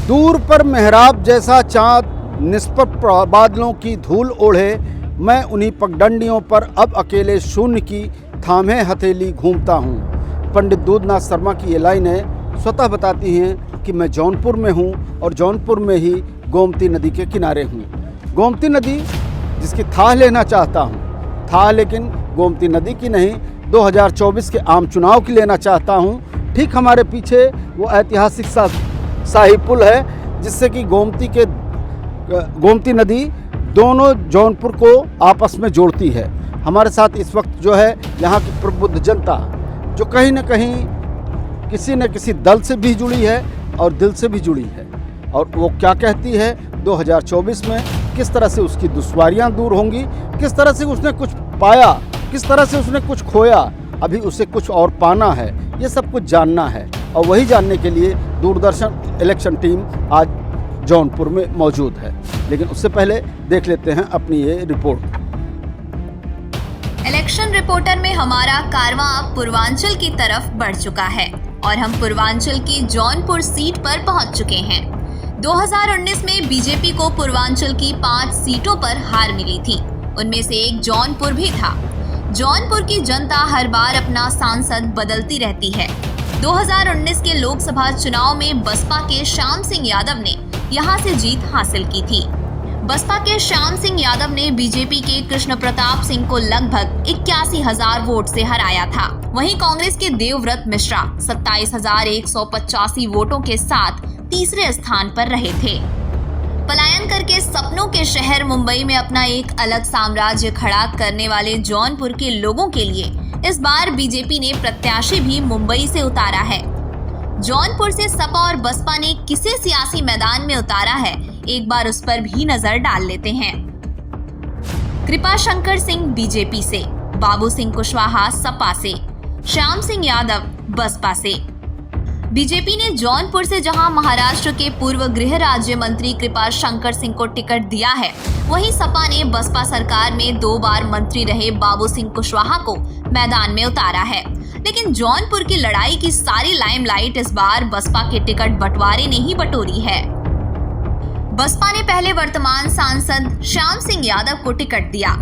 दूर पर मेहराब जैसा चाँद निस्पत बादलों की धूल ओढ़े, मैं उन्हीं पगडंडियों पर अब अकेले शून्य की थामे हथेली घूमता हूँ। पंडित दूधनाथ शर्मा की ये लाइनें स्वतः बताती हैं कि मैं जौनपुर में हूँ और जौनपुर में ही गोमती नदी के किनारे हूँ। गोमती नदी जिसकी थाह लेना चाहता हूँ, थाह लेकिन गोमती नदी की नहीं, 2024 के आम चुनाव की लेना चाहता हूँ। ठीक हमारे पीछे वो ऐतिहासिक शाही पुल है जिससे कि गोमती नदी दोनों जौनपुर को आपस में जोड़ती है। हमारे साथ इस वक्त जो है यहाँ की प्रबुद्ध जनता, जो कहीं न कहीं किसी न किसी दल से भी जुड़ी है और दिल से भी जुड़ी है, और वो क्या कहती है 2024 में किस तरह से उसकी दुश्वारियाँ दूर होंगी, किस तरह से उसने कुछ पाया, किस तरह से उसने कुछ खोया, अभी उसे कुछ और पाना है, ये सब कुछ जानना है। और वही जानने के लिए दूरदर्शन इलेक्शन टीम आज जौनपुर में मौजूद है। लेकिन उससे पहले देख लेते हैं अपनी ये रिपोर्ट। इलेक्शन रिपोर्टर में हमारा कारवां अब पूर्वांचल की तरफ बढ़ चुका है और हम पूर्वांचल की जौनपुर सीट पर पहुंच चुके हैं। 2019 में बीजेपी को पूर्वांचल की 5 सीटों पर हार मिली थी, उनमें से एक जौनपुर भी था। जौनपुर की जनता हर बार अपना सांसद बदलती रहती है। 2019 के लोकसभा चुनाव में बसपा के श्याम सिंह यादव ने यहां से जीत हासिल की थी। बसपा के श्याम सिंह यादव ने बीजेपी के कृष्ण प्रताप सिंह को लगभग 81,000 वोट से हराया था। वहीं कांग्रेस के देवव्रत मिश्रा 27,185 वोटों के साथ तीसरे स्थान पर रहे थे। पलायन करके सपनों के शहर मुंबई में अपना एक अलग साम्राज्य खड़ा करने वाले जौनपुर के लोगों के लिए इस बार बीजेपी ने प्रत्याशी भी मुंबई से उतारा है। जौनपुर से सपा और बसपा ने किसे सियासी मैदान में उतारा है, एक बार उस पर भी नजर डाल लेते हैं। कृपा शंकर सिंह बीजेपी से, बाबू सिंह कुशवाहा सपा से, श्याम सिंह यादव बसपा से। बीजेपी ने जौनपुर से जहां महाराष्ट्र के पूर्व गृह राज्य मंत्री कृपा शंकर सिंह को टिकट दिया है, वहीं सपा ने बसपा सरकार में 2 बार मंत्री रहे बाबू सिंह कुशवाहा को मैदान में उतारा है। लेकिन जौनपुर की लड़ाई की सारी लाइमलाइट इस बार बसपा के टिकट बंटवारे ने ही बटोरी है। बसपा ने पहले वर्तमान सांसद श्याम सिंह यादव को टिकट दिया।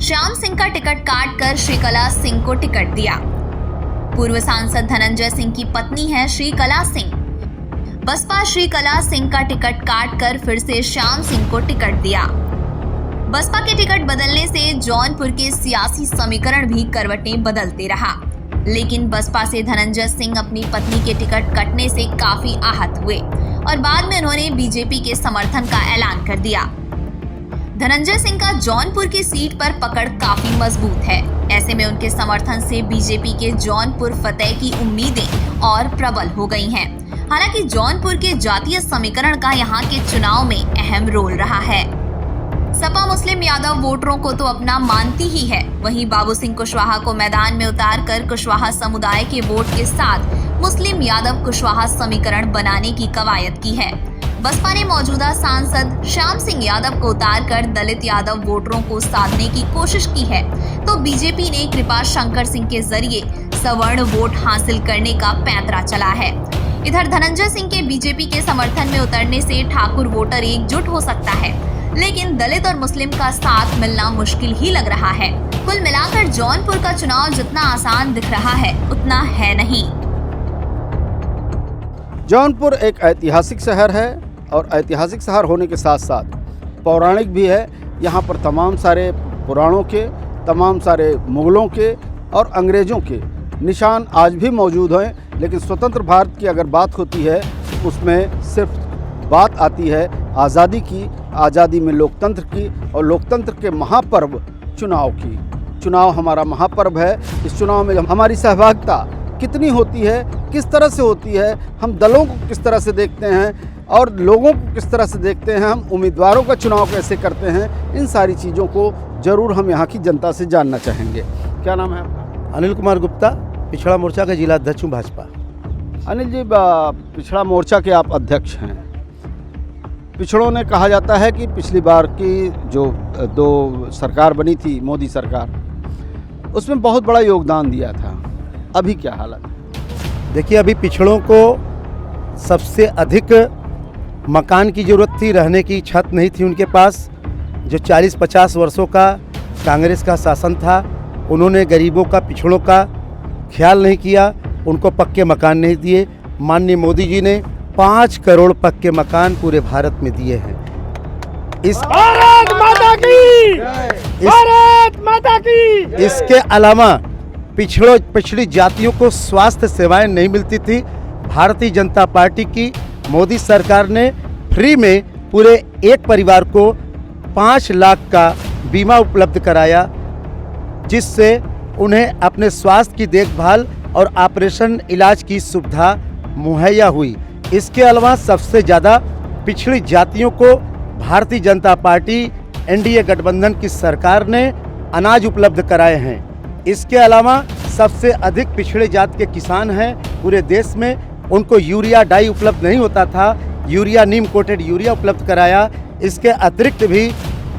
श्याम सिंह का टिकट काटकर श्रीकला सिंह को टिकट दिया। पूर्व सांसद धनंजय सिंह की पत्नी है श्रीकला सिंह। बसपा श्रीकला सिंह का टिकट काटकर फिर से श्याम सिंह को टिकट दिया। बसपा के टिकट बदलने से जौनपुर के सियासी समीकरण भी करवटें बदलते रहा। लेकिन बसपा से धनंजय सिंह अपनी पत्नी के टिकट कटने से काफी आहत हुए और बाद में उन्होंने बीजेपी के समर्थन का ऐलान कर दिया। धनंजय सिंह का जौनपुर की सीट पर पकड़ काफी मजबूत है। ऐसे में उनके समर्थन से बीजेपी के जौनपुर फतेह की उम्मीदें और प्रबल हो गई हैं। हालांकि जौनपुर के जातीय समीकरण का यहाँ के चुनाव में अहम रोल रहा है। सपा मुस्लिम यादव वोटरों को तो अपना मानती ही है, वहीं बाबू सिंह कुशवाहा को मैदान में उतारकर कुशवाहा समुदाय के वोट के साथ मुस्लिम यादव कुशवाहा समीकरण बनाने की कवायद की है। बसपा ने मौजूदा सांसद श्याम सिंह यादव को उतारकर दलित यादव वोटरों को साधने की कोशिश की है, तो बीजेपी ने कृपा शंकर सिंह के जरिए सवर्ण वोट हासिल करने का पैंतरा चला है। इधर धनंजय सिंह के बीजेपी के समर्थन में उतरने से ठाकुर वोटर एकजुट हो सकता है, लेकिन दलित और मुस्लिम का साथ मिलना मुश्किल ही लग रहा है। कुल मिलाकर जौनपुर का चुनाव जितना आसान दिख रहा है उतना है नहीं। जौनपुर एक ऐतिहासिक शहर है और ऐतिहासिक शहर होने के साथ साथ पौराणिक भी है। यहाँ पर तमाम सारे पुराणों के, तमाम सारे मुगलों के और अंग्रेज़ों के निशान आज भी मौजूद हैं। लेकिन स्वतंत्र भारत की अगर बात होती है तो उसमें सिर्फ बात आती है आज़ादी की, आज़ादी में लोकतंत्र की और लोकतंत्र के महापर्व चुनाव की। चुनाव हमारा महापर्व है। इस चुनाव में हमारी सहभागिता कितनी होती है, किस तरह से होती है, हम दलों को किस तरह से देखते हैं और लोगों को किस तरह से देखते हैं, हम उम्मीदवारों का चुनाव कैसे करते हैं, इन सारी चीज़ों को ज़रूर हम यहाँ की जनता से जानना चाहेंगे। क्या नाम है आपका? अनिल कुमार गुप्ता, पिछड़ा मोर्चा के जिला अध्यक्ष हूँ भाजपा। अनिल जी, पिछड़ा मोर्चा के आप अध्यक्ष हैं। पिछड़ों ने कहा जाता है कि पिछली बार की जो 2 सरकार बनी थी, मोदी सरकार, उसमें बहुत बड़ा योगदान दिया था। अभी क्या हालत है? देखिए, अभी पिछड़ों को सबसे अधिक मकान की ज़रूरत थी, रहने की छत नहीं थी उनके पास। जो 40-50 वर्षों का कांग्रेस का शासन था, उन्होंने गरीबों का, पिछड़ों का ख्याल नहीं किया, उनको पक्के मकान नहीं दिए। माननीय मोदी जी ने 5 करोड़ पक्के मकान पूरे भारत में दिए हैं। इस भारत माता की, भारत माता की। इसके अलावा पिछड़ी जातियों को स्वास्थ्य सेवाएं नहीं मिलती थी। भारतीय जनता पार्टी की मोदी सरकार ने फ्री में पूरे एक परिवार को 5 लाख का बीमा उपलब्ध कराया, जिससे उन्हें अपने स्वास्थ्य की देखभाल और ऑपरेशन इलाज की सुविधा मुहैया हुई। इसके अलावा सबसे ज़्यादा पिछड़ी जातियों को भारतीय जनता पार्टी एनडीए गठबंधन की सरकार ने अनाज उपलब्ध कराए हैं। इसके अलावा सबसे अधिक पिछड़े जात के किसान हैं पूरे देश में, उनको यूरिया डाई उपलब्ध नहीं होता था, यूरिया नीम कोटेड यूरिया उपलब्ध कराया। इसके अतिरिक्त भी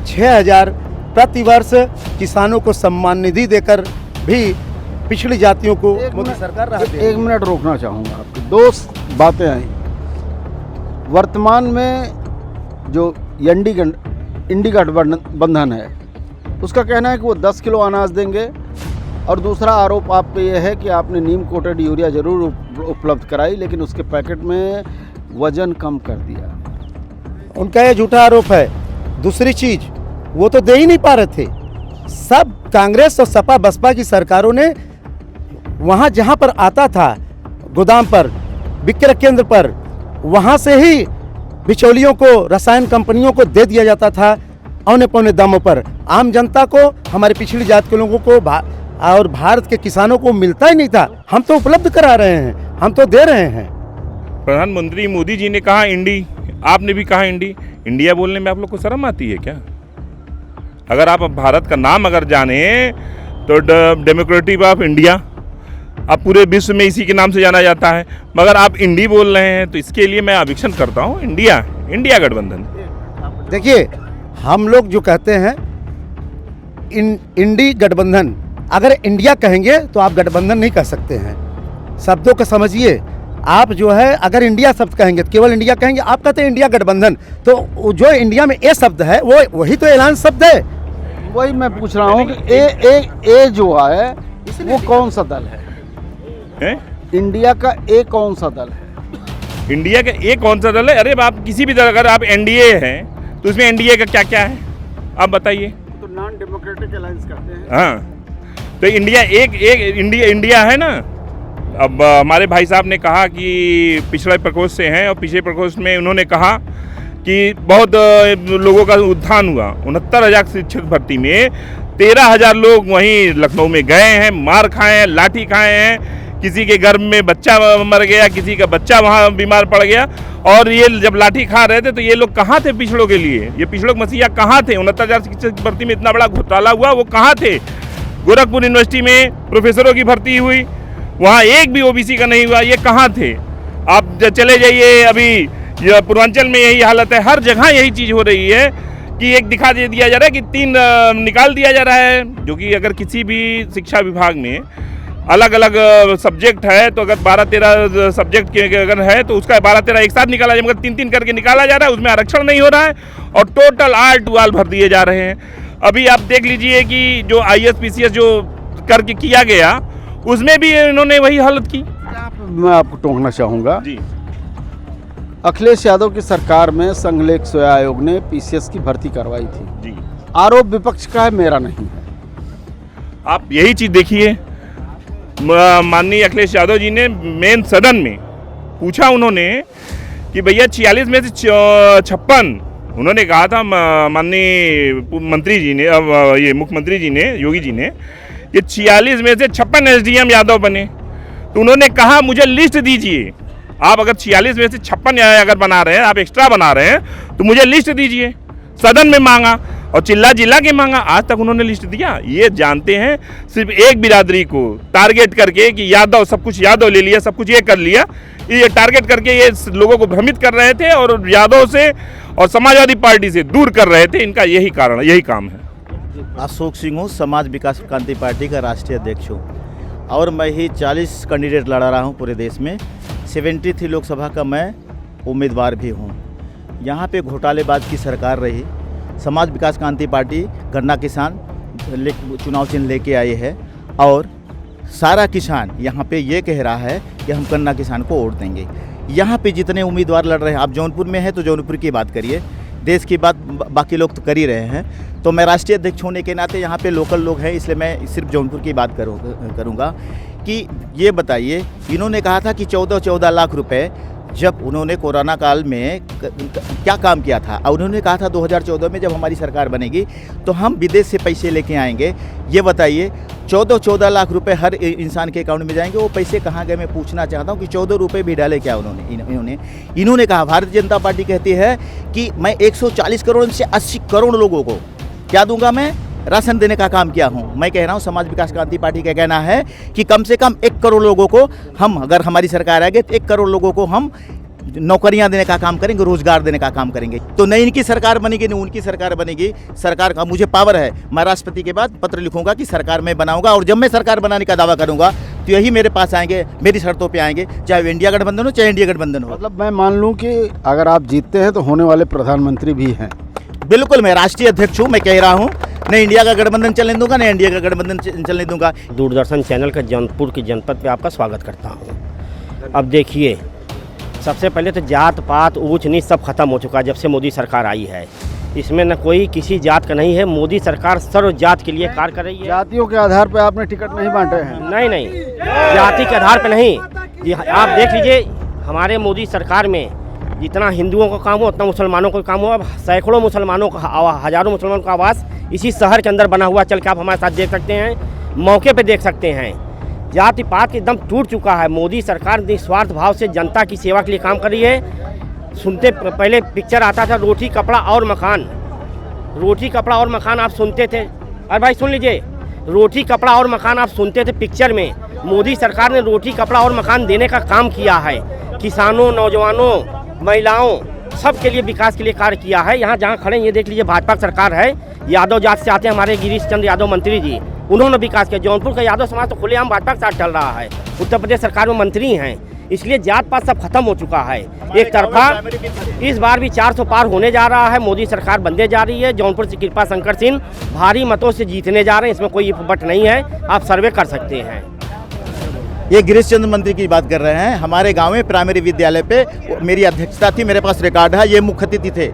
6,000 प्रतिवर्ष किसानों को सम्मान निधि देकर भी पिछड़ी जातियों को मोदी सरकार राहत दे रही है। 1 मिनट रोकना चाहूँगा आपकी। 2 बातें आई। वर्तमान में जो इंडी गठबंधन है, उसका कहना है कि वो 10 किलो अनाज देंगे, और दूसरा आरोप आप पे यह है कि आपने नीम कोटेड यूरिया ज़रूर उपलब्ध कराई, लेकिन उसके पैकेट में वजन कम कर दिया। उनका यह झूठा आरोप है। दूसरी चीज़, वो तो दे ही नहीं पा रहे थे। सब कांग्रेस और सपा बसपा की सरकारों ने वहाँ जहाँ पर आता था, गोदाम पर, विक्रय केंद्र पर, वहाँ से ही बिचौलियों को, रसायन कंपनियों को दे दिया जाता था औने पौने दामों पर। आम जनता को, हमारे पिछड़ी जात के लोगों को और भारत के किसानों को मिलता ही नहीं था। हम तो उपलब्ध करा रहे हैं, हम तो दे रहे हैं। प्रधानमंत्री मोदी जी ने कहा इंडी, आपने भी कहा इंडी। इंडिया बोलने में आप लोग को शर्म आती है क्या? अगर आप भारत का नाम अगर जाने तो डेमोक्रेटिक ऑफ इंडिया, अब पूरे विश्व में इसी के नाम से जाना जाता है, मगर आप इंडी बोल रहे हैं, तो इसके लिए मैं अभिक्षण करता हूँ। इंडिया गठबंधन। देखिए, हम लोग जो कहते हैं इंडी गठबंधन, अगर इंडिया कहेंगे तो आप गठबंधन नहीं कह सकते हैं। शब्दों को समझिए। आप जो है अगर इंडिया शब्द कहेंगे, केवल इंडिया कहेंगे, आप कहते हैं इंडिया गठबंधन, तो जो इंडिया में ए शब्द है वो वही तो ऐलान शब्द है। वही मैं पूछ रहा हूँ कि ए जो है वो कौन सा दल है? इंडिया का ए कौन सा दल है? इंडिया का ए कौन सा दल है? अरे आप किसी भी दल, अगर आप एनडीए हैं तो उसमें एनडीए का क्या क्या है आप बताइए। तो नॉन डेमोक्रेटिक अलायंस कहते हैं। हाँ, तो इंडिया एक इंडिया है ना। अब हमारे भाई साहब ने कहा कि पिछड़े प्रकोष्ठ से हैं, और पिछले प्रकोष्ठ में उन्होंने कहा कि बहुत लोगों का उत्थान हुआ। 69,000 शिक्षक भर्ती में 13,000 लोग वहीं लखनऊ में गए हैं, मार खाए हैं, लाठी खाए हैं, किसी के घर में बच्चा मर गया, किसी का बच्चा वहाँ बीमार पड़ गया। और ये जब लाठी खा रहे थे तो ये लोग कहाँ थे पिछड़ों के लिए? ये पिछड़ों मसीहा कहाँ थे? 69,000 शिक्षक भर्ती में इतना बड़ा घोटाला हुआ, वो कहाँ थे? गोरखपुर यूनिवर्सिटी में प्रोफेसरों की भर्ती हुई, वहाँ एक भी ओबीसी का नहीं हुआ, ये कहाँ थे? आप चले जाइए, अभी पूर्वांचल में यही हालत है, हर जगह यही चीज़ हो रही है कि एक दिखा दिया जा रहा है कि 3 निकाल दिया जा रहा है। जो कि अगर किसी भी शिक्षा विभाग में अलग अलग सब्जेक्ट है, तो अगर 12-13 सब्जेक्ट के अगर है तो उसका 12-13 एक साथ निकाला जाए, मगर 3-3 करके निकाला जा रहा है, उसमें आरक्षण नहीं हो रहा है, और टोटल आल टू आल भर दिए जा रहे हैं। अभी आप देख लीजिए कि जो IAS-PCS जो करके किया गया, उसमें भी इन्होंने वही हालत की। मैं आपको टोकना चाहूँगा जी। अखिलेश यादव की सरकार में संघ लोक सेवा आयोग ने PCS की भर्ती करवाई थी जी। आरोप विपक्ष का है, मेरा नहीं है। आप यही चीज़ देखिए, माननीय अखिलेश यादव जी ने मेन सदन में पूछा उन्होंने कि भैया 46 में से 56, उन्होंने कहा था माननीय मंत्री जी ने, अब ये मुख्यमंत्री जी ने, योगी जी ने, कि 46 में से 56 SDM यादव बने। तो उन्होंने कहा मुझे लिस्ट दीजिए, आप अगर 46 में से 56 अगर बना रहे हैं, आप एक्स्ट्रा बना रहे हैं, तो मुझे लिस्ट दीजिए। सदन में मांगा और चिल्ला जिला के मांगा, आज तक उन्होंने लिस्ट दिया? ये जानते हैं सिर्फ एक बिरादरी को टारगेट करके कि यादव, सब कुछ यादव ले लिया, सब कुछ ये कर लिया, ये टारगेट करके ये लोगों को भ्रमित कर रहे थे और यादव से और समाजवादी पार्टी से दूर कर रहे थे। इनका यही कारण, यही काम है। अशोक सिंह हूँ, समाज विकास क्रांति पार्टी का राष्ट्रीय अध्यक्ष हूँ, और मैं ही 40 कैंडिडेट लड़ा रहा हूँ पूरे देश में। 73 लोकसभा का मैं उम्मीदवार भी हूँ। यहाँ पे घोटालेबाज की सरकार रही। समाज विकास क्रांति पार्टी गन्ना किसान चुनाव चिन्ह लेके आई है और सारा किसान यहाँ पे ये कह रहा है कि हम गन्ना किसान को वोट देंगे। यहाँ पे जितने उम्मीदवार लड़ रहे हैं, आप जौनपुर में हैं तो जौनपुर की बात करिए, देश की बात बाकी लोग तो कर ही रहे हैं। तो मैं राष्ट्रीय अध्यक्ष होने के नाते यहाँ पे लोकल लोग हैं, इसलिए मैं सिर्फ जौनपुर की बात करूँगा कि ये बताइए, इन्होंने कहा था कि 14 लाख रुपए जब उन्होंने कोरोना काल में क्या काम किया था, और उन्होंने कहा था 2014 में जब हमारी सरकार बनेगी तो हम विदेश से पैसे लेके आएंगे। ये बताइए 14 लाख रुपए हर इंसान के अकाउंट में जाएंगे, वो पैसे कहाँ गए? मैं पूछना चाहता हूँ कि 14 रुपये भी डाले क्या इन्होंने कहा। भारतीय जनता पार्टी कहती है कि मैं 140 करोड़ से 80 करोड़ लोगों को क्या दूंगा, मैं राशन देने का काम किया हूँ। मैं कह रहा हूँ समाज विकास क्रांति पार्टी का कहना है कि कम से कम 1 करोड़ लोगों को हम, अगर हमारी सरकार आएगी तो 1 करोड़ लोगों को हम नौकरियां देने का काम करेंगे, रोजगार देने का काम करेंगे। तो न इनकी सरकार बनेगी न उनकी सरकार बनेगी। सरकार का मुझे पावर है, मैं राष्ट्रपति के बाद पत्र लिखूंगा कि सरकार मैं बनाऊंगा, और जब मैं सरकार बनाने का दावा करूंगा तो यही मेरे पास आएंगे, मेरी शर्तों पे आएंगे, चाहे वो इंडिया गठबंधन हो चाहे इंडिया गठबंधन हो। मतलब मैं मान लूँ कि अगर आप जीतते हैं तो होने वाले प्रधानमंत्री भी हैं। बिल्कुल, मैं राष्ट्रीय अध्यक्ष हूँ, मैं कह रहा हूँ न इंडिया का गठबंधन चलने दूंगा, न इंडिया का गठबंधन चलने दूंगा। दूरदर्शन चैनल का जौनपुर की जनपद पे आपका स्वागत करता हूँ। अब देखिए, सबसे पहले तो जात पात ऊंच नीच सब खत्म हो चुका है जब से मोदी सरकार आई है। इसमें न कोई किसी जात का नहीं है, मोदी सरकार सर्व जात के लिए कार्य कर रही है। जातियों के आधार पर आपने टिकट नहीं बांटे हैं? नहीं, जाति के आधार पर नहीं। ये आप देख लीजिए, हमारे मोदी सरकार में जितना हिंदुओं का काम हो उतना मुसलमानों का काम हो। अब सैकड़ों मुसलमानों का, हज़ारों मुसलमानों का आवास इसी शहर के अंदर बना हुआ, चल के आप हमारे साथ देख सकते हैं, मौके पे देख सकते हैं। जाति पात एकदम टूट चुका है। मोदी सरकार निस्वार्थ भाव से जनता की सेवा के लिए काम कर रही है। सुनते पहले पिक्चर आता था रोटी कपड़ा और मकान, रोटी कपड़ा और मकान आप सुनते थे। अरे भाई सुन लीजिए, रोटी कपड़ा और मकान आप सुनते थे पिक्चर में। मोदी सरकार ने रोटी कपड़ा और मकान देने का काम किया है। किसानों, नौजवानों, महिलाओं सब के लिए विकास के लिए कार्य किया है। यहाँ जहाँ खड़े ये देख लीजिए, भाजपा सरकार है, यादव जात से आते हैं हमारे गिरीश चंद्र यादव मंत्री जी, उन्होंने विकास किया। जौनपुर का यादव समाज तो खुलेआम भाजपा के साथ चल रहा है। उत्तर प्रदेश सरकार में मंत्री हैं, इसलिए जात पात सब खत्म हो चुका है एक तरफा। इस बार भी 400 पार होने जा रहा है, मोदी सरकार बनने जा रही है। जौनपुर से कृपा शंकर सिंह भारी मतों से जीतने जा रहे हैं, इसमें कोई बट नहीं है, आप सर्वे कर सकते हैं। ये गिरीश चंद्र मंत्री की बात कर रहे हैं। हमारे गांव में प्राइमरी विद्यालय पे मेरी अध्यक्षता थी, मेरे पास रिकॉर्ड है। ये मुख्य अतिथि थे,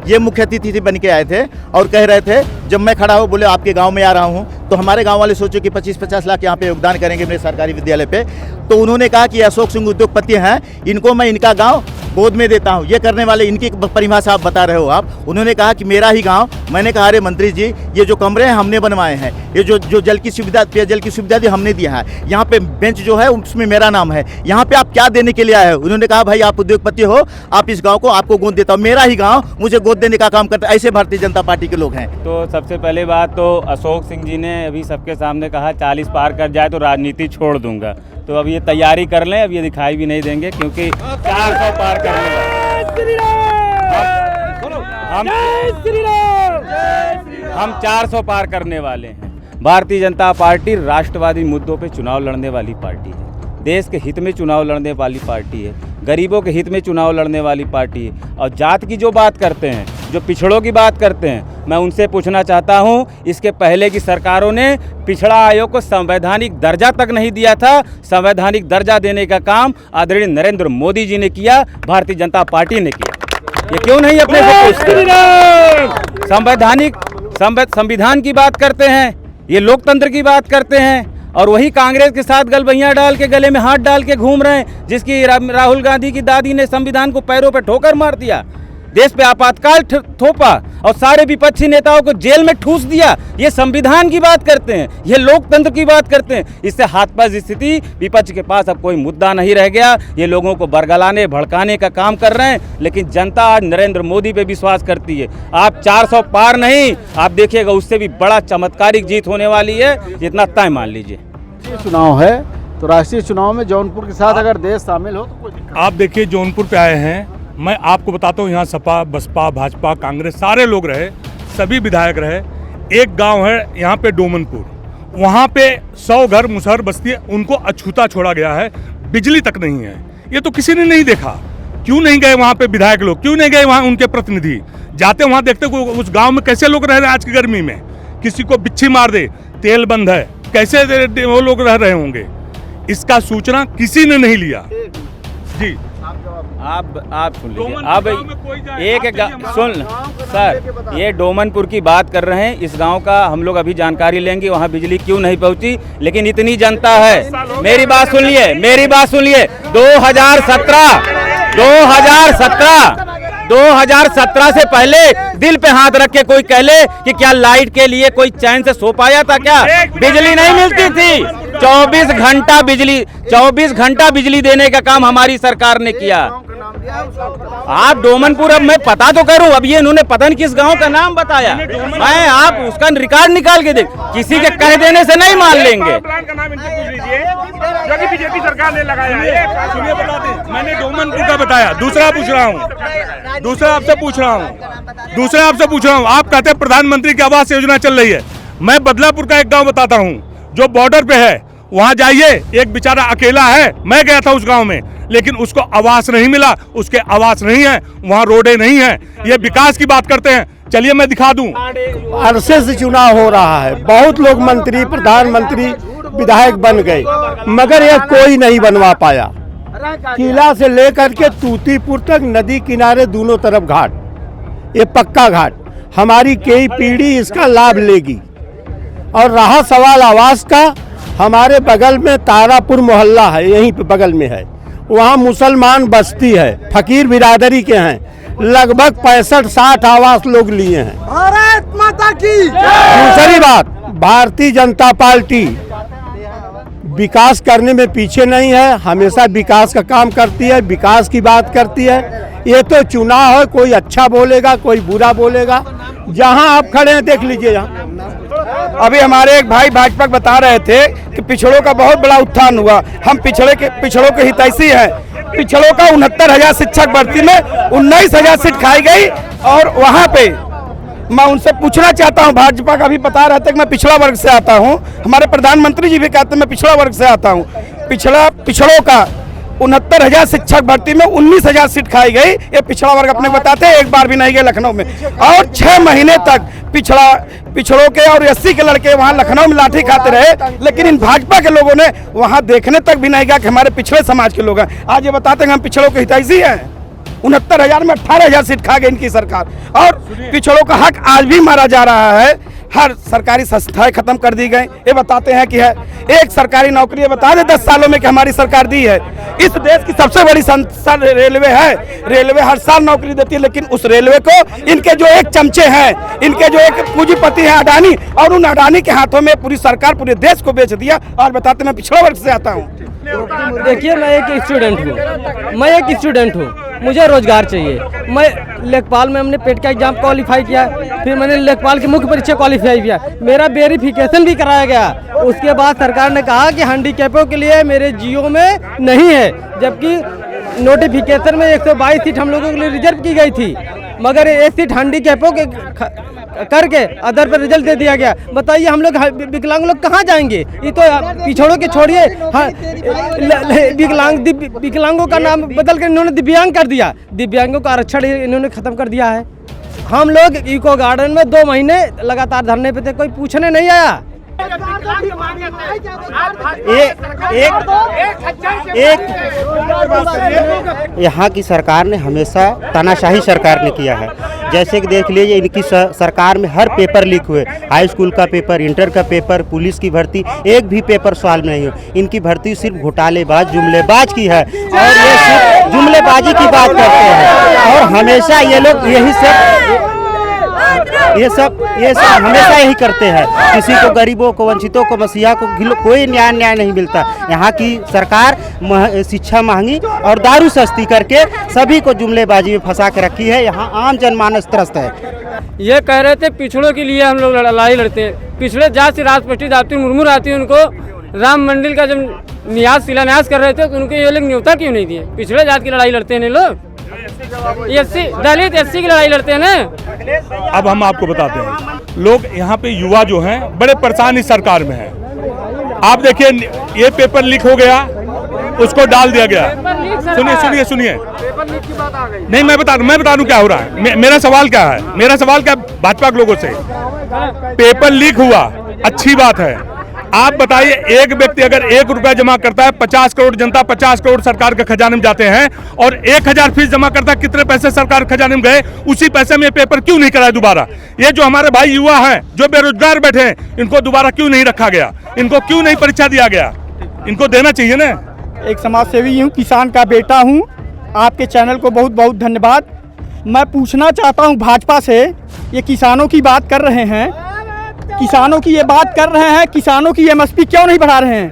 ये मुख्य अतिथि बन के आए थे और कह रहे थे, जब मैं खड़ा हो बोले आपके गांव में आ रहा हूं, तो हमारे गांव वाले सोचो कि 25-50 लाख यहाँ पे योगदान करेंगे मेरे सरकारी विद्यालय पे। तो उन्होंने कहा कि अशोक सिंह उद्योगपति हैं, इनको मैं इनका गांव गोद में देता हूं। ये करने वाले इनकी परिभाषा आप बता रहे हो आप। उन्होंने कहा कि मेरा ही गांव। मैंने कहा अरे मंत्री जी, ये जो कमरे हैं हमने बनवाए हैं, ये जो जल की सुविधा, पेयजल की सुविधा दी हमने दिया है, यहाँ पे बेंच जो है उसमें मेरा नाम है। यहाँ पे आप क्या देने के लिए आए हो? उन्होंने कहा भाई आप उद्योगपति हो, आप इस गाँव को आपको गोद देता हूँ, मेरा ही गाँव, मुझे गोद देने का काम करता है। ऐसे भारतीय जनता पार्टी के लोग हैं। तो सबसे पहले बात तो अशोक सिंह जी ने अभी सबके सामने कहा 40 पार कर जाए तो राजनीति छोड़ दूंगा। तो अब ये तैयारी कर लें, अब ये दिखाई भी नहीं देंगे क्योंकि 400 पार करने हम 400 पार करने वाले हैं। भारतीय जनता पार्टी राष्ट्रवादी मुद्दों पे चुनाव लड़ने वाली पार्टी है, देश के हित में चुनाव लड़ने वाली पार्टी है, गरीबों के हित में चुनाव लड़ने वाली पार्टी है। और जात की जो बात करते हैं, जो पिछड़ों की बात करते हैं, मैं उनसे पूछना चाहता हूं, इसके पहले की सरकारों ने पिछड़ा आयोग को संवैधानिक दर्जा तक नहीं दिया था। संवैधानिक दर्जा देने का काम आदरणीय नरेंद्र मोदी जी ने किया, भारतीय जनता पार्टी ने किया। ये क्यों नहीं अपने से पूछते? संविधान की बात करते हैं, ये लोकतंत्र की बात करते हैं, और वही कांग्रेस के साथ गलबैया डाल के, गले में हाथ डाल के घूम रहे हैं, जिसकी राहुल गांधी की दादी ने संविधान को पैरों पे ठोकर मार दिया, देश पे आपातकाल थोपा और सारे विपक्षी नेताओं को जेल में ठूस दिया। ये संविधान की बात करते हैं, ये लोकतंत्र की बात करते हैं। इससे हाथ-पास स्थिति, विपक्ष के पास अब कोई मुद्दा नहीं रह गया। ये लोगों को बरगलाने भड़काने का काम कर रहे हैं, लेकिन जनता आज नरेंद्र मोदी पे विश्वास करती है। आप 400 पार नहीं, आप देखिएगा उससे भी बड़ा चमत्कारिक जीत होने वाली है, जितना तय मान लीजिए। चुनाव है तो राष्ट्रीय चुनाव में जौनपुर के साथ अगर देश शामिल हो तो कोई दिक्कत आप देखिए, जौनपुर पे आए हैं, मैं आपको बताता हूँ, यहाँ सपा, बसपा, भाजपा, कांग्रेस सारे लोग रहे, सभी विधायक रहे। एक गांव है यहाँ पे डोमनपुर, वहाँ पे 100 घर मुसहर बस्ती है, उनको अछूता छोड़ा गया है, बिजली तक नहीं है। ये तो किसी ने नहीं देखा। क्यों नहीं गए वहाँ पे विधायक लोग, क्यों नहीं गए वहाँ उनके प्रतिनिधि? जाते वहाँ देखते उस गांव में कैसे लोग रह रहे हैं आज की गर्मी में, किसी को बिच्छी मार दे, तेल बंद है, कैसे वो लोग रह रहे होंगे, इसका सूचना किसी ने नहीं लिया। जी आप सुन लीजिए। अब सुन सर, ये डोमनपुर की बात कर रहे हैं, इस गांव का हम लोग अभी जानकारी लेंगे वहां बिजली क्यों नहीं पहुंची, लेकिन इतनी जनता है। मेरी बात सुन लिए 2017 से पहले दिल पे हाथ रख के कोई कह ले कि क्या लाइट के लिए कोई चैन से सो पाया था क्या? बिजली नहीं मिलती थी। 24 घंटा बिजली देने का काम हमारी सरकार ने किया। आप डोमनपुर, अब मैं पता तो करूं, अब ये इन्होंने पता नहीं किस गांव का नाम बताया, मैं आप उसका रिकॉर्ड निकाल के देख, किसी के कह देने से नहीं मान लेंगे। बीजेपी सरकार ने लगाया है। मैंने डोमनपुर का बताया। दूसरा आपसे पूछ रहा हूँ, आप कहते हैं प्रधानमंत्री की आवास योजना चल रही है। मैं बदलापुर का एक गांव बताता हूं जो बॉर्डर पे है, वहां जाइए, एक बेचारा अकेला है, मैं गया था उस गांव में, लेकिन उसको आवास नहीं मिला, उसके आवास नहीं है, वहां रोडें नहीं है। ये विकास की बात करते हैं, चलिए मैं दिखा दूं। अरसे से चुनाव हो रहा है, बहुत लोग मंत्री, प्रधानमंत्री, विधायक बन गए, मगर ये कोई नहीं बनवा पाया। किला से लेकर के तूतीपुर तक नदी किनारे दोनों तरफ घाट, ये पक्का घाट, हमारी कई पीढ़ी इसका लाभ लेगी। और रहा सवाल आवास का, हमारे बगल में तारापुर मोहल्ला है, यहीं पे बगल में है, वहाँ मुसलमान बस्ती है, फकीर बिरादरी के हैं, लगभग 65-60 आवास लोग लिए हैं। भारत माता की। दूसरी बात, भारतीय जनता पार्टी विकास करने में पीछे नहीं है, हमेशा विकास का काम करती है, विकास की बात करती है। ये तो चुनाव है, कोई अच्छा बोलेगा, कोई बुरा बोलेगा। जहां आप खड़े हैं देख लीजिए। यहाँ अभी हमारे एक भाई भाजपा बता रहे थे कि पिछड़ों का बहुत बड़ा उत्थान हुआ। हम पिछड़ों के हितैषी हैं। पिछड़ों का 69,000 शिक्षक भर्ती में 19,000 सीट खाई गई। और वहाँ पे मैं उनसे पूछना चाहता हूँ, भाजपा का भी बता रहे थे कि मैं पिछड़ा वर्ग से आता हूँ, हमारे प्रधानमंत्री जी भी कहते हैं मैं पिछड़ा वर्ग से आता हूँ। पिछड़ों का 69,000 शिक्षक भर्ती में 19,000 सीट खाई गई। ये पिछड़ा वर्ग अपने बताते हैं, एक बार भी नहीं गए लखनऊ में। और 6 महीने तक पिछड़ों के और एससी के लड़के वहाँ लखनऊ में लाठी खाते रहे, लेकिन इन भाजपा के लोगों ने वहाँ देखने तक भी नहीं गया कि हमारे पिछड़े समाज के लोग हैं। आज ये बताते हैं हम पिछड़ों के हितैषी हैं। 69,000 में 18,000 सीट खा गई इनकी सरकार। और पिछड़ों का हक आज भी मारा जा रहा है। हर सरकारी संस्थाएं खत्म कर दी गई। ये बताते हैं कि है एक सरकारी नौकरी, ये बता दे 10 सालों में कि हमारी सरकार दी है। इस देश की सबसे बड़ी संस्था रेलवे है। रेलवे हर साल नौकरी देती है, लेकिन उस रेलवे को इनके जो एक चमचे हैं, इनके जो एक पूंजीपति हैं अडानी, और उन अडानी के हाथों में पूरी सरकार पूरे देश को बेच दिया। और बताते मैं पिछड़ा वर्ग से आता हूँ। देखिए, मैं एक स्टूडेंट हूँ, मुझे रोजगार चाहिए। मैं लेखपाल में हमने पेट का एग्जाम क्वालिफाई किया, फिर मैंने लेखपाल की मुख्य परीक्षा क्वालिफाई किया, मेरा वेरिफिकेशन भी कराया गया। उसके बाद सरकार ने कहा कि हैंडीकैपों के लिए मेरे जियो में नहीं है, जबकि नोटिफिकेशन में 122 सीट हम लोगों के लिए रिजर्व की गई थी, मगर एक सीट हैंडीकैपों के करके अदर पर रिजल्ट दे दिया गया। बताइए हम लोग विकलांग लोग कहाँ जाएंगे? ये तो पिछड़ों के छोड़िए, विकलांगों का नाम बदल कर इन्होंने दिव्यांग कर दिया। दिव्यांगों का आरक्षण इन्होंने खत्म कर दिया है। हम लोग इको गार्डन में 2 महीने लगातार धरने पे थे, कोई पूछने नहीं आया। यहाँ की सरकार ने हमेशा तानाशाही सरकार ने किया है। जैसे कि देख लीजिए, इनकी सरकार में हर पेपर लीक हुए, हाई स्कूल का पेपर, इंटर का पेपर, पुलिस की भर्ती, एक भी पेपर सॉल्व नहीं हो। इनकी भर्ती सिर्फ घोटालेबाज, जुमलेबाज की है, और ये सिर्फ जुमलेबाजी की बात करते हैं। और हमेशा ये लोग ये सब हमेशा यही करते हैं। किसी को, गरीबों को, वंचितों को, मसीहा को कोई न्याय नहीं मिलता। यहाँ की सरकार शिक्षा महंगी और दारू सस्ती करके सभी को जुमलेबाजी में फंसा के रखी है। यहाँ आम जनमानस त्रस्त है। ये कह रहे थे पिछड़ों के लिए हम लोग लड़ाई लड़ते हैं। पिछड़े जात से राष्ट्रपति द्रौपदी मुर्मू आती है, उनको राम मंदिर का जब शिलान्यास कर रहे थे तो उनको ये लोग न्योता क्यों नहीं दिए? पिछड़े जात की लड़ाई लड़ते हैं लोग, दलित एससी की लड़ाई लड़ते हैं ना। अब हम आपको बताते हैं, लोग यहाँ पे युवा जो हैं बड़े परेशान इस सरकार में हैं। आप देखिए, ये पेपर लीक हो गया, उसको डाल दिया गया। सुनिए नहीं, मैं बता दूं क्या हो रहा है। मेरा सवाल क्या है, भाजपा के लोगों से, पेपर लीक हुआ, अच्छी बात है। आप बताइए, एक व्यक्ति अगर 1 रुपया जमा करता है, 50 करोड़ जनता 50 करोड़ सरकार के खजाने में जाते हैं, और 1000 फीस जमा करता है, कितने पैसे सरकार के खजाने में गए? उसी पैसे में पेपर क्यों नहीं कराया दोबारा? ये जो हमारे भाई युवा हैं, जो बेरोजगार बैठे हैं, इनको दोबारा क्यों नहीं रखा गया? इनको क्यों नहीं परीक्षा दिया गया? इनको देना चाहिए ना। एक समाज सेवी हूँ, किसान का बेटा हूँ। आपके चैनल को बहुत बहुत धन्यवाद। मैं पूछना चाहता हूँ भाजपा से, ये किसानों की बात कर रहे हैं, किसानों की एमएसपी क्यों नहीं बढ़ा रहे हैं?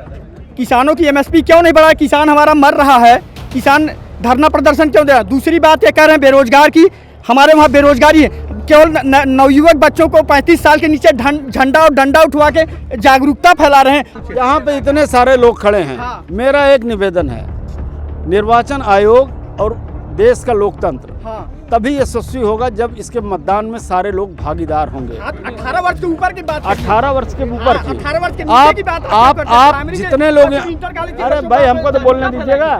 किसानों की एमएसपी क्यों नहीं बढ़ा? किसान हमारा मर रहा है, किसान धरना प्रदर्शन क्यों दे रहा है? दूसरी बात ये कह रहे हैं बेरोजगार की, हमारे वहाँ बेरोजगारी है। केवल नवयुवक बच्चों को 35 साल के नीचे झंडा और डंडा उठवा के जागरूकता फैला रहे हैं। यहाँ पे इतने सारे लोग खड़े हैं। मेरा एक निवेदन है, निर्वाचन आयोग और देश का लोकतंत्र तभी यशस्वी होगा जब इसके मतदान में सारे लोग भागीदार होंगे। 18 वर्ष के ऊपर की बात, 18 वर्ष के ऊपर की, 18 वर्ष के नीचे की बात आप जितने लोग, अरे भाई हमको तो बोलने दीजिएगा।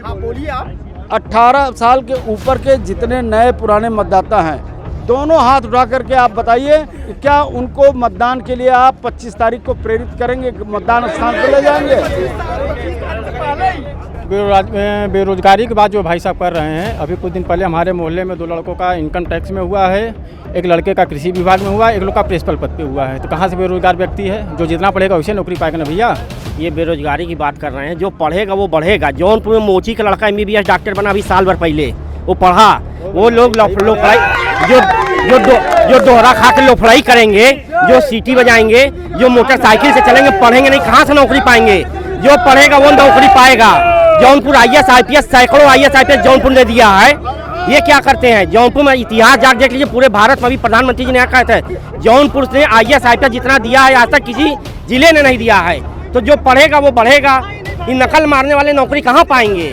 बोलिए आप। 18 साल के ऊपर के जितने नए पुराने मतदाता हैं, दोनों हाथ उठा करके आप बताइए कि क्या उनको मतदान के लिए आप 25 तारीख को प्रेरित करेंगे, मतदान स्थान पर ले जाएंगे? बेरोजगारी की बात जो भाई साहब कर रहे हैं, अभी कुछ दिन पहले हमारे मोहल्ले में 2 लड़कों का इनकम टैक्स में हुआ है, एक लड़के का कृषि विभाग में हुआ है, एक लोग का प्रिंसिपल पद पे हुआ है। तो कहाँ से बेरोजगार व्यक्ति है? जो जितना पढ़ेगा वैसे नौकरी पाएगा ना भैया। ये बेरोजगारी की बात कर रहे हैं, जो पढ़ेगा वो बढ़ेगा। जौनपुर में मोची का लड़का MBBS डॉक्टर बना अभी साल भर पहले, वो पढ़ा। वो लोग लोफड़ाई जो दोहरा खा के लोफड़ाई करेंगे, जो सीटी बजाएंगे, जो मोटरसाइकिल से चलेंगे, पढ़ेंगे नहीं, कहाँ से नौकरी पाएंगे? जो पढ़ेगा वो नौकरी पाएगा। जौनपुर IAS IPS सैकड़ों IAS IPS जौनपुर ने दिया है। ये क्या करते हैं जौनपुर में? इतिहास जाग देख लीजिए, पूरे भारत में अभी प्रधानमंत्री जी ने कहा था जौनपुर ने IAS IPS जितना दिया है आज तक किसी जिले ने नहीं दिया है। तो जो पढ़ेगा वो बढ़ेगा। इन नकल मारने वाले नौकरी कहाँ पाएंगे?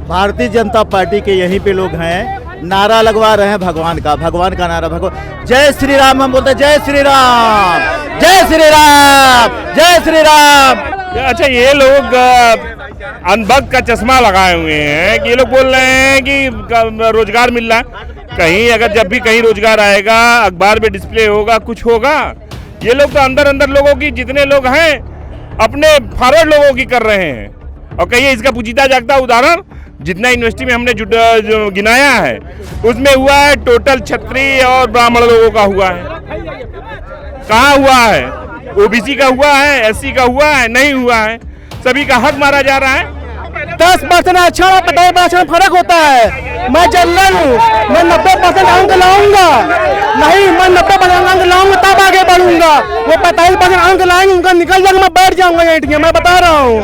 भारतीय जनता पार्टी के यहीं पे लोग हैं, नारा लगवा रहे हैं भगवान का नारा। भगवान जय श्री राम, हम बोलते जय श्री राम, जय श्री राम, जय श्री राम। अच्छा, ये लोग अनबख्त का चश्मा लगाए हुए हैं कि ये लोग बोल रहे हैं कि रोजगार मिल रहा है। कहीं अगर जब भी कहीं रोजगार आएगा, अखबार में डिस्प्ले होगा, कुछ होगा। ये लोग तो अंदर लोगों की, जितने लोग हैं अपने फॉरवर्ड लोगों की कर रहे हैं। और कहिए इसका पूछता जागता उदाहरण, जितना यूनिवर्सिटी में हमने जो गिनाया है उसमें हुआ है टोटल क्षत्रिय और ब्राह्मण लोगों का हुआ है। कहाँ हुआ है? OBC का हुआ है, SC का हुआ है? नहीं हुआ है। सभी का हक मारा जा रहा है। 10% अच्छा 50% फर्क होता है। मैं जनरल हूँ, मैं 90% अंक लाऊंगा। नहीं, मैं 90% अंक लाऊंगा तब आगे बढ़ूंगा। वो 45% अंक लाएंगे, उनका निकल जाएगा, मैं बैठ जाऊंगा एटीएम। मैं बता रहा हूँ।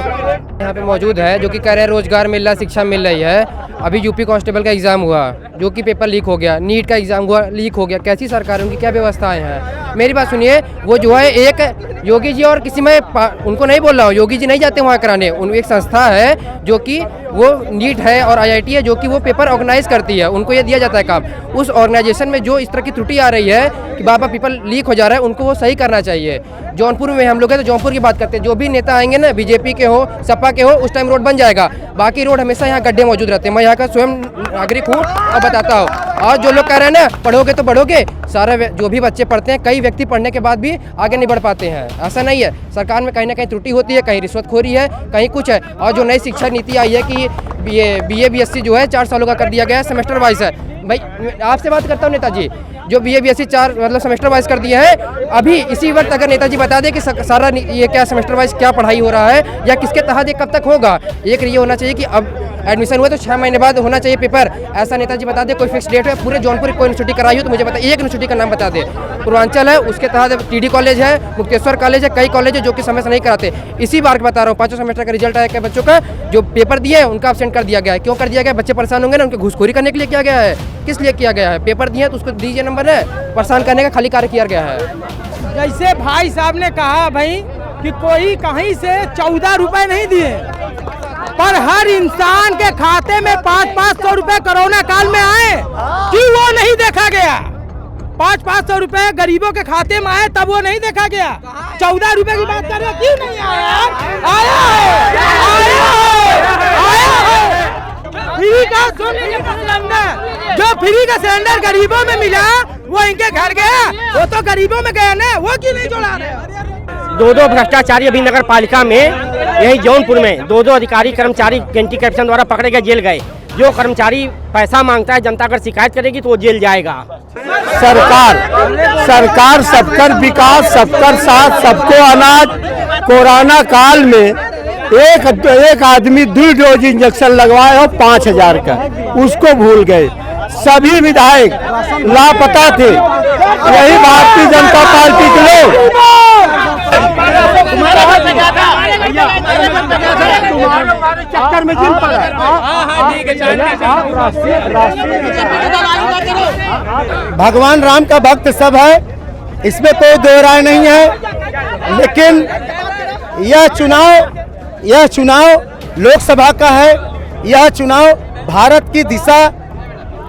यहाँ पे मौजूद है जो कि कह रहे हैं रोजगार मिल रहा है, शिक्षा मिल रही है। अभी यूपी कांस्टेबल का एग्जाम हुआ जो कि पेपर लीक हो गया, नीट का एग्जाम हुआ लीक हो गया। कैसी सरकार है, उनकी क्या व्यवस्थाएं हैं? मेरी बात सुनिए, वो जो है एक योगी जी और किसी में उनको नहीं बोल रहा हूँ, योगी जी नहीं जाते वहाँ कराने। उन एक संस्था है जो कि वो नीट है और IIT है जो कि वो पेपर ऑर्गेनाइज करती है, उनको ये दिया जाता है काम। उस ऑर्गेनाइजेशन में जो इस तरह की त्रुटि आ रही है कि बाबा पेपर लीक हो जा रहा है, उनको वो सही करना चाहिए। जौनपुर में हम लोग हैं तो जौनपुर की बात करते हैं। जो भी नेता आएंगे ना, बीजेपी के हो, सपा के हो, उस टाइम रोड बन जाएगा। बाकी रोड हमेशा यहाँ गड्ढे मौजूद रहते हैं। मैं यहाँ का स्वयं नागरिक हूँ और बताता हूँ। और जो लोग कह रहे हैं ना पढ़ोगे तो बढ़ोगे, सारा जो भी बच्चे पढ़ते हैं, कई व्यक्ति पढ़ने के बाद भी आगे नहीं बढ़ पाते हैं। ऐसा नहीं है, सरकार में कहीं ना कहीं त्रुटि होती है, कहीं रिश्वतखोरी है, कहीं कुछ है। और जो नई शिक्षा नीति आई है कि BA BSc जो है 4 सालों का कर दिया गया है, सेमेस्टर वाइज है। भाई आपसे बात करता हूँ नेताजी, जो BA BSc 4 मतलब सेमेस्टर वाइज कर दिया है। अभी इसी वक्त अगर नेताजी बता दे कि सारा ये क्या सेमेस्टर वाइज क्या पढ़ाई हो रहा है या किसके तहत ये कब तक होगा। एक ये होना चाहिए कि अब एडमिशन हुआ तो 6 महीने बाद होना चाहिए पेपर, ऐसा नेताजी बता दे। कोई फिक्स डेट है, पूरे जौनपुर कोई यूनिवर्सिटी कराई हो तो मुझे बता, एक यूनिवर्सिटी का नाम बता दे। पूर्वांचल है, उसके तहत TD कॉलेज है, मुक्तेश्वर कॉलेज है, कई कॉलेज है जो कि समय से नहीं कराते। इसी बार बता रहा हूँ, 5 सेमेस्टर का रिजल्ट आया, बच्चों का जो पेपर दिए है उनका एब्सेंट कर दिया गया है। क्यों कर दिया गया? बच्चे परेशान होंगे ना, उनके घूसखोरी करने के लिए किया गया है। किस लिए किया गया है? पेपर दिए तो उसको दीजिए नंबर है, परेशान करने का खाली कार्य किया गया है। जैसे भाई साहब ने कहा भाई कि कोई कहीं से 14 रुपए नहीं दिए, पर हर इंसान के खाते में 500-500 रुपए कोरोना काल में आए, क्यों वो नहीं देखा गया? 500 रुपए गरीबों के खाते में आए तब वो नहीं देखा गया। 14 रुपए की बात कर रहे हो, क्यों नहीं आया? आया है। फ्री का सिलेंडर, जो फ्री का सिलेंडर गरीबों में मिला वो इनके घर गया, वो तो गरीबों में गया ना, वो क्यों नहीं जोड़ा रहे? 2 भ्रष्टाचारी अभी नगर पालिका में यही जौनपुर में 2 अधिकारी कर्मचारी एंटी करप्शन द्वारा पकड़े गए, जेल गए। जो कर्मचारी पैसा मांगता है, जनता अगर शिकायत करेगी तो वो जेल जाएगा। सरकार सबकर विकास, सबकर साथ, सबको अनाज। कोरोना काल में एक आदमी 2 डोज इंजेक्शन लगवाए हो 5000 का, उसको भूल गए। सभी विधायक लापता थे। यही भारतीय जनता पार्टी के लोग। चक्कर में जिन पड़ा। भगवान राम का भक्त सब है, इसमें कोई दो राय नहीं है। लेकिन यह चुनाव लोकसभा का है। यह चुनाव भारत की दिशा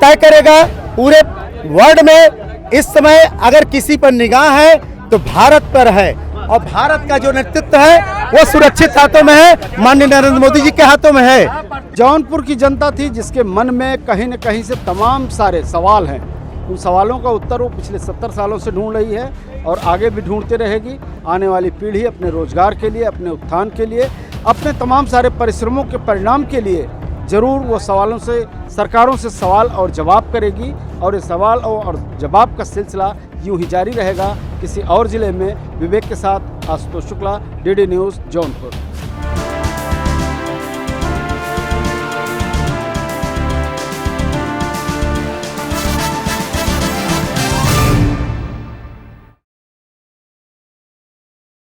तय करेगा। पूरे वर्ल्ड में इस समय अगर किसी पर निगाह है तो भारत पर है, और भारत का जो नेतृत्व है वो सुरक्षित हाथों में है, माननीय नरेंद्र मोदी जी के हाथों में है। जौनपुर की जनता थी जिसके मन में कहीं न कहीं से तमाम सारे सवाल हैं। उन सवालों का उत्तर वो पिछले 70 सालों से ढूंढ रही है और आगे भी ढूंढते रहेगी। आने वाली पीढ़ी अपने रोजगार के लिए, अपने उत्थान के लिए, अपने तमाम सारे परिश्रमों के परिणाम के लिए ज़रूर वो सवालों से, सरकारों से सवाल और जवाब करेगी। और ये सवाल और जवाब का सिलसिला यूं ही जारी रहेगा। किसी और ज़िले में विवेक के साथ आशुतोष शुक्ला, DD न्यूज़ जौनपुर।